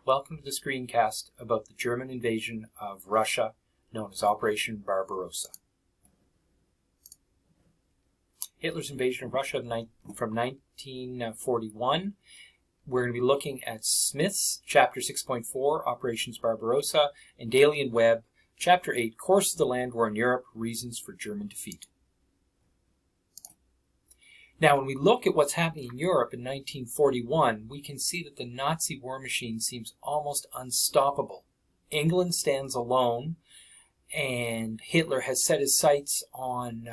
Welcome to the screencast about the German invasion of Russia, known as Operation Barbarossa. Hitler's invasion of Russia from 1941. We're going to be looking at Smith's Chapter 6.4, Operations Barbarossa, and Daly and Webb, Chapter 8, Course of the Land War in Europe, Reasons for German Defeat. Now, when we look at what's happening in Europe in 1941, we can see that the Nazi war machine seems almost unstoppable. England stands alone, and Hitler has set his sights on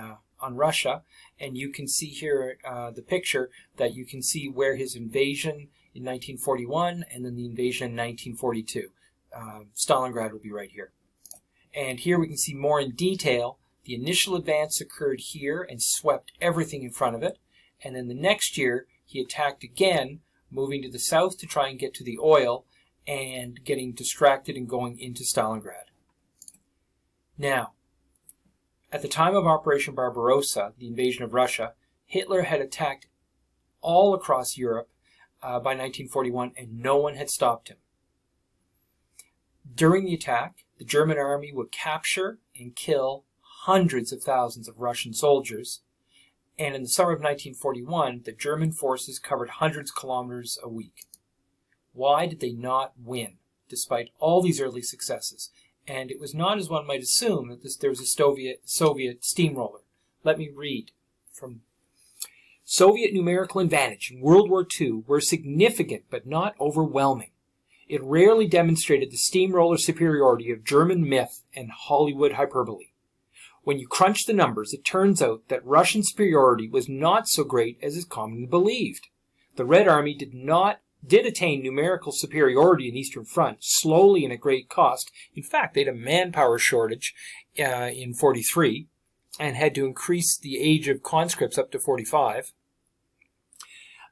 Russia, and you can see here the picture that you can see where his invasion in 1941 and then the invasion in 1942. Stalingrad will be right here. And here we can see more in detail. The initial advance occurred here and swept everything in front of it. And then the next year, he attacked again, moving to the south to try and get to the oil and getting distracted and going into Stalingrad. Now, at the time of Operation Barbarossa, the invasion of Russia, Hitler had attacked all across Europe by 1941, and no one had stopped him. During the attack, the German army would capture and kill hundreds of thousands of Russian soldiers. And in the summer of 1941, the German forces covered hundreds of kilometers a week. Why did they not win, despite all these early successes? And it was not, as one might assume, that there was a Soviet steamroller. Let me read from Soviet numerical advantage in World War II were significant but not overwhelming. It rarely demonstrated the steamroller superiority of German myth and Hollywood hyperbole. When you crunch the numbers, it turns out that Russian superiority was not so great as is commonly believed. The Red Army did attain numerical superiority in the Eastern Front, slowly and at great cost. In fact, they had a manpower shortage in 43 and had to increase the age of conscripts up to 45.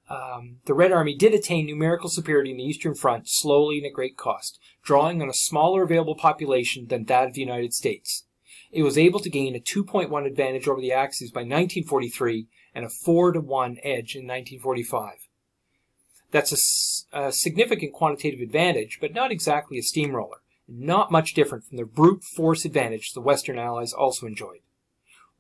The Red Army did attain numerical superiority in the Eastern Front, slowly and at great cost, drawing on a smaller available population than that of the United States. It was able to gain a 2.1 advantage over the Axis by 1943 and a 4-to-1 edge in 1945. That's a significant quantitative advantage, but not exactly a steamroller, and not much different from the brute force advantage the Western Allies also enjoyed.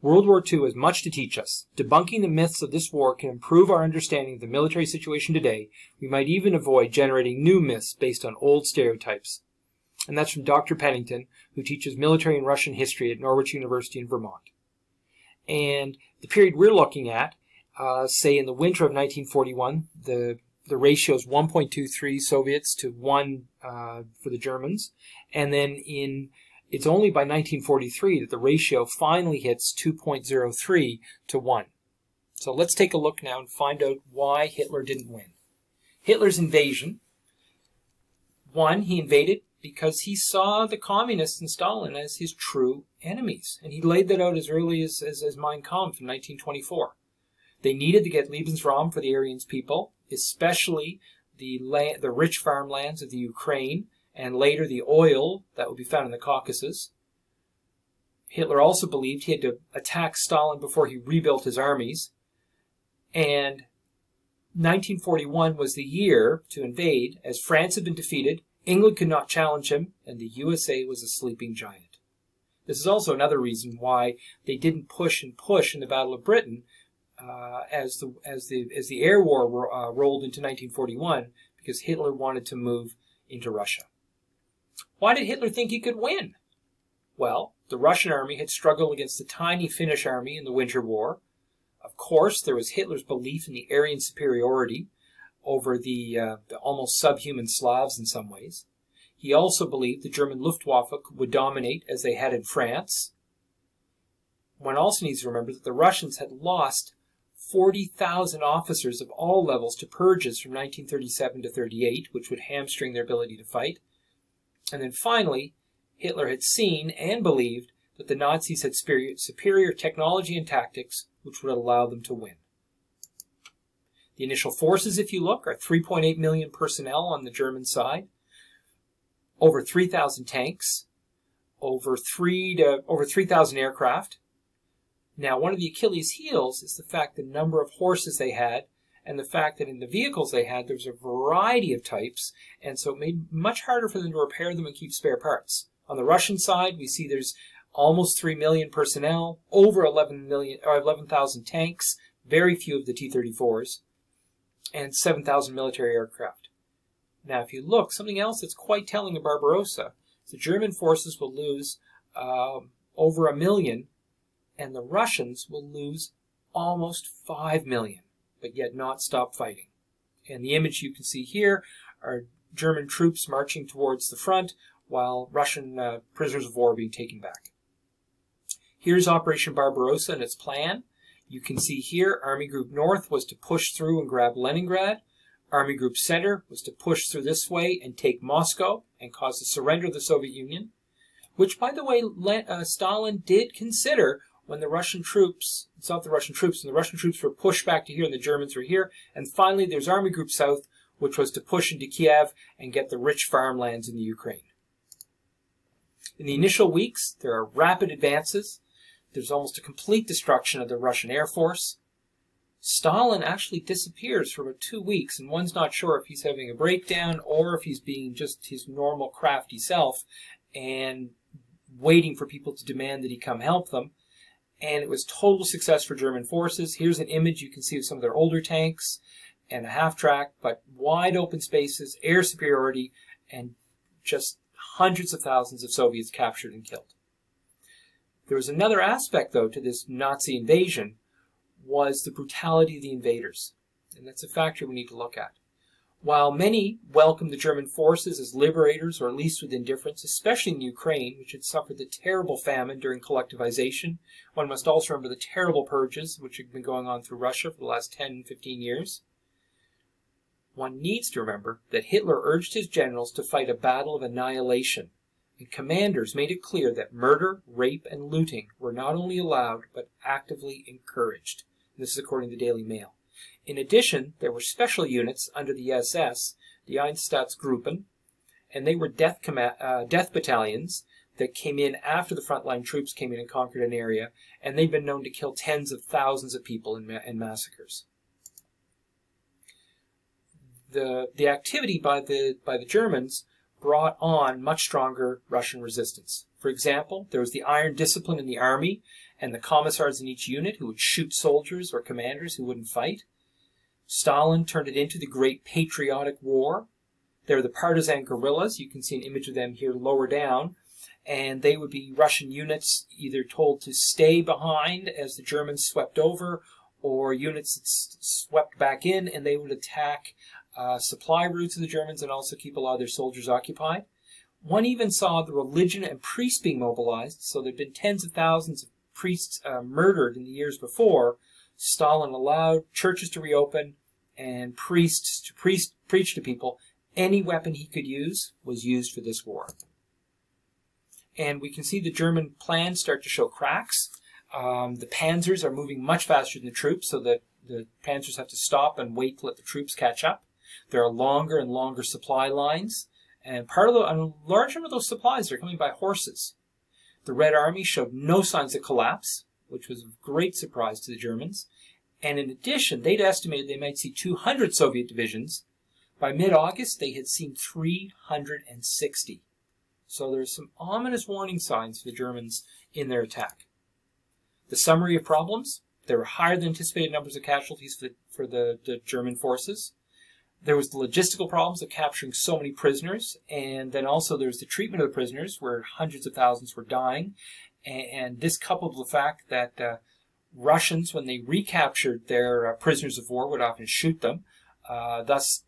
World War II has much to teach us. Debunking the myths of this war can improve our understanding of the military situation today. We might even avoid generating new myths based on old stereotypes. And that's from Dr. Pennington, who teaches military and Russian history at Norwich University in Vermont. And the period we're looking at, say in the winter of 1941, the ratio is 1.23 Soviets to 1 for the Germans. And then it's only by 1943 that the ratio finally hits 2.03 to 1. So let's take a look now and find out why Hitler didn't win. Hitler's invasion. One, he invaded because he saw the communists and Stalin as his true enemies. And he laid that out as early as Mein Kampf in 1924. They needed to get Lebensraum for the Aryans people, especially the rich farmlands of the Ukraine, and later the oil that would be found in the Caucasus. Hitler also believed he had to attack Stalin before he rebuilt his armies. And 1941 was the year to invade, as France had been defeated, England could not challenge him, and the USA was a sleeping giant. This is also another reason why they didn't push in the Battle of Britain as the air war rolled into 1941, because Hitler wanted to move into Russia. Why did Hitler think he could win? Well, the Russian army had struggled against the tiny Finnish army in the Winter War. Of course, there was Hitler's belief in the Aryan superiority over the almost subhuman Slavs in some ways. He also believed the German Luftwaffe would dominate as they had in France. One also needs to remember that the Russians had lost 40,000 officers of all levels to purges from 1937 to 38, which would hamstring their ability to fight. And then finally, Hitler had seen and believed that the Nazis had superior technology and tactics, which would allow them to win. The initial forces, if you look, are 3.8 million personnel on the German side, over 3,000 tanks, over 3,000 aircraft. Now, one of the Achilles' heels is the fact the number of horses they had and the fact that in the vehicles they had, there was a variety of types, and so it made it much harder for them to repair them and keep spare parts. On the Russian side, we see there's almost 3 million personnel, over 11,000 tanks, very few of the T-34s, and 7,000 military aircraft. Now, if you look, something else that's quite telling of Barbarossa, the German forces will lose over 1 million, and the Russians will lose almost 5 million, but yet not stop fighting. And the image you can see here are German troops marching towards the front, while Russian prisoners of war are being taken back. Here's Operation Barbarossa and its plan. You can see here, Army Group North was to push through and grab Leningrad. Army Group Center was to push through this way and take Moscow and cause the surrender of the Soviet Union, which, by the way, Stalin did consider when the Russian troops, it's not the Russian troops, when the Russian troops were pushed back to here and the Germans were here. And finally, there's Army Group South, which was to push into Kiev and get the rich farmlands in the Ukraine. In the initial weeks, there are rapid advances. There's almost a complete destruction of the Russian Air Force. Stalin actually disappears for about 2 weeks, and one's not sure if he's having a breakdown or if he's being just his normal crafty self and waiting for people to demand that he come help them. And it was total success for German forces. Here's an image you can see of some of their older tanks and a half-track, but wide open spaces, air superiority, and just hundreds of thousands of Soviets captured and killed. There was another aspect, though, to this Nazi invasion, was the brutality of the invaders. And that's a factor we need to look at. While many welcomed the German forces as liberators, or at least with indifference, especially in Ukraine, which had suffered the terrible famine during collectivization, one must also remember the terrible purges which had been going on through Russia for the last 10, 15 years. One needs to remember that Hitler urged his generals to fight a battle of annihilation, and commanders made it clear that murder, rape, and looting were not only allowed, but actively encouraged. And this is according to the Daily Mail. In addition, there were special units under the SS, the Einsatzgruppen, and they were death battalions that came in after the frontline troops came in and conquered an area, and they've been known to kill tens of thousands of people in massacres. The activity by the Germans brought on much stronger Russian resistance. For example, there was the iron discipline in the army and the commissars in each unit who would shoot soldiers or commanders who wouldn't fight. Stalin turned it into the Great Patriotic War. There were the partisan guerrillas. You can see an image of them here lower down. And they would be Russian units either told to stay behind as the Germans swept over, or units that swept back in, and they would attack supply routes of the Germans and also keep a lot of their soldiers occupied. One even saw the religion and priests being mobilized, so there had been tens of thousands of priests murdered in the years before. Stalin allowed churches to reopen and priests to preach to people. Any weapon he could use was used for this war. And we can see the German plans start to show cracks. The panzers are moving much faster than the troops, so that the panzers have to stop and wait to let the troops catch up. There are longer and longer supply lines, and a large number of those supplies are coming by horses. The Red Army showed no signs of collapse, which was a great surprise to the Germans. And in addition, they'd estimated they might see 200 Soviet divisions. By mid-August, they had seen 360. So there's some ominous warning signs for the Germans in their attack. The summary of problems: there were higher than anticipated numbers of casualties for the German forces. There was the logistical problems of capturing so many prisoners, and then also there was the treatment of the prisoners, where hundreds of thousands were dying. And this coupled with the fact that Russians, when they recaptured their prisoners of war, would often shoot them. Thus,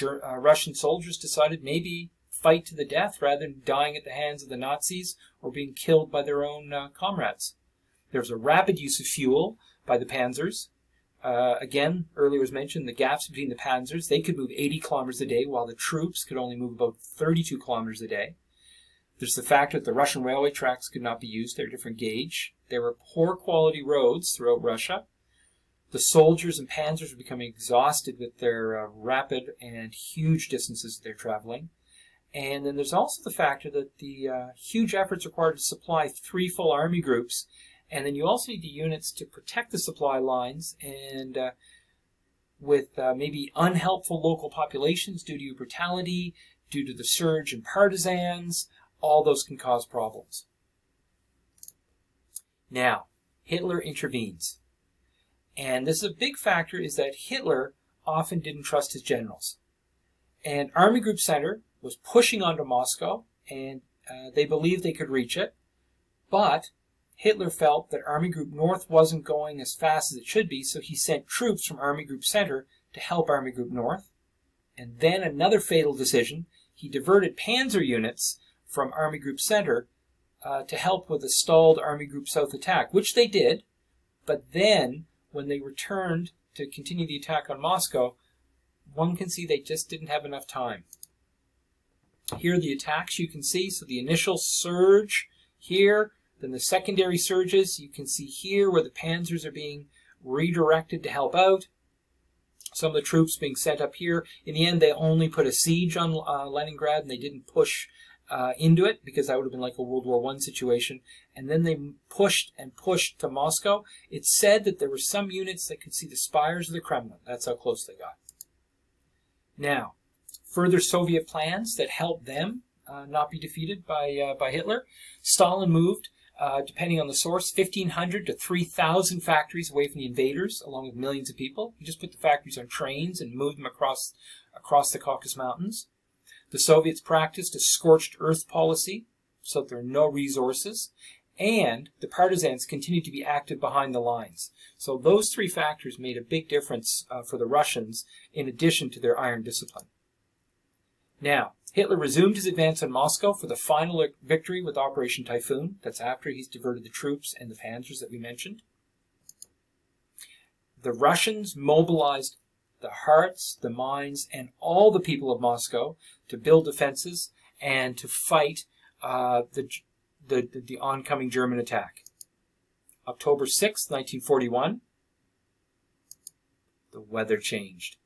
Russian soldiers decided maybe fight to the death rather than dying at the hands of the Nazis or being killed by their own comrades. There was a rapid use of fuel by the panzers. Again, earlier was mentioned the gaps between the panzers. They could move 80 kilometers a day, while the troops could only move about 32 kilometers a day. There's the fact that the Russian railway tracks could not be used. They're different gauge. There were poor quality roads throughout Russia. The soldiers and panzers were becoming exhausted with their rapid and huge distances they're traveling. And then there's also the factor that the huge efforts required to supply 3 full army groups. And then you also need the units to protect the supply lines, and with maybe unhelpful local populations due to brutality, due to the surge in partisans. All those can cause problems. Now, Hitler intervenes. And this is a big factor, is that Hitler often didn't trust his generals. And Army Group Center was pushing onto Moscow, and they believed they could reach it. But Hitler felt that Army Group North wasn't going as fast as it should be, so he sent troops from Army Group Center to help Army Group North. And then another fatal decision, he diverted panzer units from Army Group Center to help with the stalled Army Group South attack, which they did. But then, when they returned to continue the attack on Moscow, one can see they just didn't have enough time. Here are the attacks you can see. So the initial surge here, then the secondary surges. You can see here where the panzers are being redirected to help out. Some of the troops being sent up here. In the end, they only put a siege on Leningrad, and they didn't push into it, because that would have been like a World War I situation. And then they pushed and pushed to Moscow. It's said that there were some units that could see the spires of the Kremlin. That's how close they got. Now, further Soviet plans that helped them not be defeated by Hitler. Stalin moved, depending on the source, 1,500 to 3,000 factories away from the invaders, along with millions of people. He just put the factories on trains and moved them across the Caucasus Mountains. The Soviets practiced a scorched earth policy, so that there are no resources, and the partisans continued to be active behind the lines. So those three factors made a big difference for the Russians, in addition to their iron discipline. Now, Hitler resumed his advance on Moscow for the final victory with Operation Typhoon. That's after he's diverted the troops and the panzers that we mentioned. The Russians mobilized the hearts, the minds, and all the people of Moscow to build defenses and to fight the oncoming German attack. October 6, 1941, the weather changed.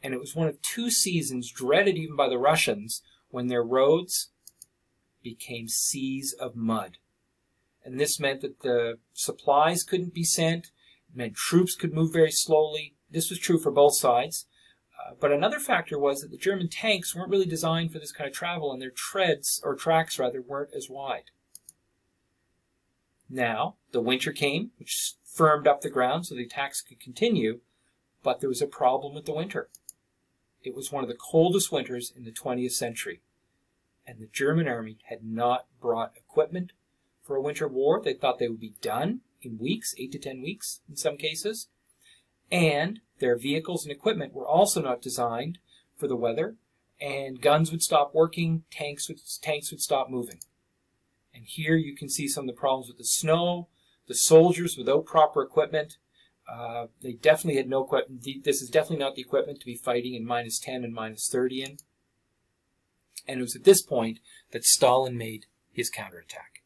And it was one of two seasons dreaded even by the Russians, when their roads became seas of mud. And this meant that the supplies couldn't be sent, it meant troops could move very slowly. This was true for both sides. But another factor was that the German tanks weren't really designed for this kind of travel, and their tracks weren't as wide. Now, the winter came, which firmed up the ground so the attacks could continue, but there was a problem with the winter. It was one of the coldest winters in the 20th century, and the German army had not brought equipment for a winter war. They thought they would be done in weeks, 8 to 10 weeks in some cases. And their vehicles and equipment were also not designed for the weather, and guns would stop working, tanks would stop moving. And here you can see some of the problems with the snow, the soldiers without proper equipment. They definitely had no equipment. This is definitely not the equipment to be fighting in -10 and -30 in. And it was at this point that Stalin made his counterattack.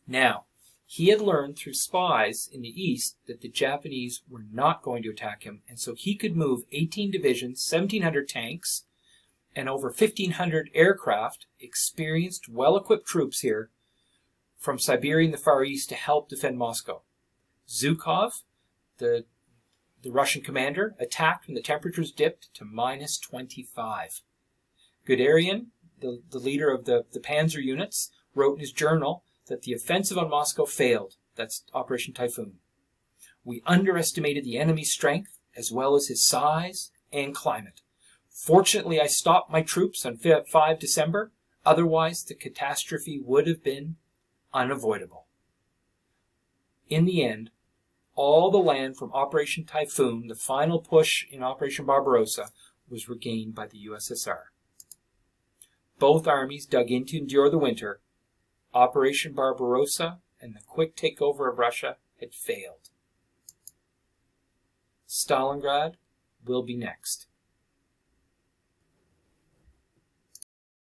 Now, he had learned through spies in the East that the Japanese were not going to attack him, and so he could move 18 divisions, 1,700 tanks, and over 1,500 aircraft, experienced, well-equipped troops here, from Siberia and the Far East to help defend Moscow. Zhukov, the Russian commander, attacked when the temperatures dipped to -25. Guderian, the leader of the panzer units, wrote in his journal that the offensive on Moscow failed. That's Operation Typhoon. We underestimated the enemy's strength, as well as his size and climate. Fortunately, I stopped my troops on 5 December. Otherwise, the catastrophe would have been unavoidable. In the end, all the land from Operation Typhoon, the final push in Operation Barbarossa, was regained by the USSR. Both armies dug in to endure the winter. Operation Barbarossa and the quick takeover of Russia had failed. Stalingrad will be next.